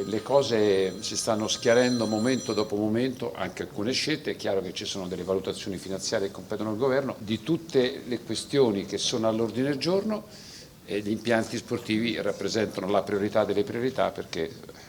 Le cose si stanno schiarendo momento dopo momento, anche alcune scelte. È chiaro che ci sono delle valutazioni finanziarie che competono al governo. Di tutte le questioni che sono all'ordine del giorno, gli impianti sportivi rappresentano la priorità delle priorità, perché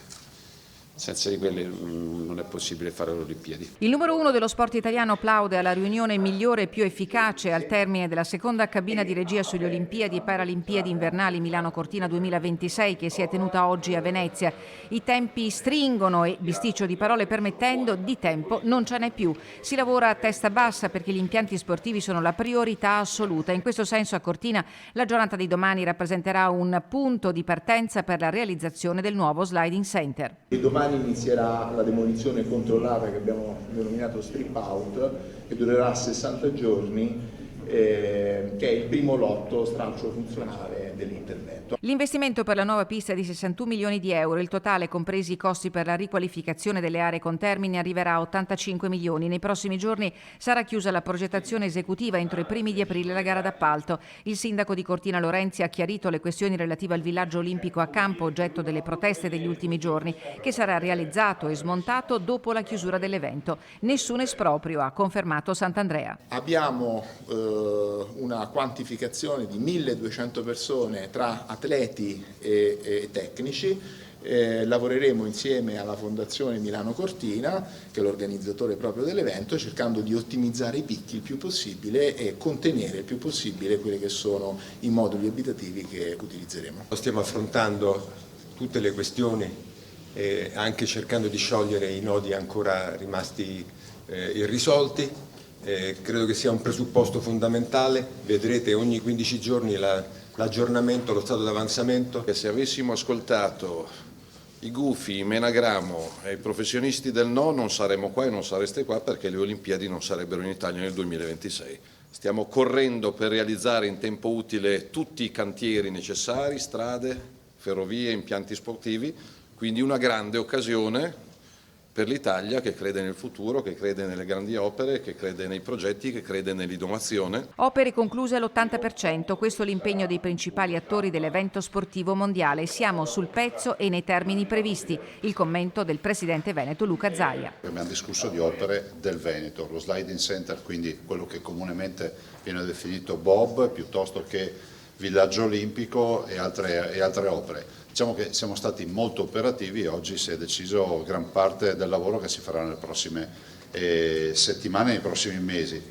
senza di quelle non è possibile fare le Olimpiadi. Il numero 1 dello sport italiano plaude alla riunione migliore e più efficace al termine della seconda cabina di regia sugli Olimpiadi e Paralimpiadi invernali Milano-Cortina 2026 che si è tenuta oggi a Venezia. I tempi stringono e, bisticcio di parole permettendo, di tempo non ce n'è più. Si lavora a testa bassa perché gli impianti sportivi sono la priorità assoluta. In questo senso a Cortina la giornata di domani rappresenterà un punto di partenza per la realizzazione del nuovo sliding center. E domani inizierà la demolizione controllata che abbiamo denominato strip out, che durerà 60 giorni, che è il primo lotto stralcio funzionale dell'intervento. L'investimento per la nuova pista è di 61 milioni di euro, il totale, compresi i costi per la riqualificazione delle aree contermini, arriverà a 85 milioni. Nei prossimi giorni sarà chiusa la progettazione esecutiva, entro i primi di aprile la gara d'appalto. Il sindaco di Cortina Lorenzi ha chiarito le questioni relative al villaggio olimpico a Campo, oggetto delle proteste degli ultimi giorni, che sarà realizzato e smontato dopo la chiusura dell'evento. Nessun esproprio, ha confermato Sant'Andrea. Abbiamo una quantificazione di 1200 persone tra atleti e tecnici. Lavoreremo insieme alla Fondazione Milano Cortina, che è l'organizzatore proprio dell'evento, cercando di ottimizzare i picchi il più possibile e contenere il più possibile quelli che sono i moduli abitativi che utilizzeremo. Stiamo affrontando tutte le questioni, anche cercando di sciogliere i nodi ancora rimasti irrisolti. Credo che sia un presupposto fondamentale. Vedrete ogni 15 giorni l'aggiornamento, lo stato d'avanzamento. Se avessimo ascoltato i gufi, i Menagramo e i professionisti del no, non saremmo qua e non sareste qua, perché le Olimpiadi non sarebbero in Italia nel 2026. Stiamo correndo per realizzare in tempo utile tutti i cantieri necessari, strade, ferrovie, impianti sportivi, quindi una grande occasione per l'Italia, che crede nel futuro, che crede nelle grandi opere, che crede nei progetti, che crede nell'innovazione. Opere concluse all'80%, questo è l'impegno dei principali attori dell'evento sportivo mondiale. Siamo sul pezzo e nei termini previsti. Il commento del presidente veneto Luca Zaia. Abbiamo discusso di opere del Veneto, lo sliding center, quindi quello che comunemente viene definito BOB, piuttosto che villaggio olimpico e altre opere. Diciamo che siamo stati molto operativi e oggi si è deciso gran parte del lavoro che si farà nelle prossime settimane, nei prossimi mesi.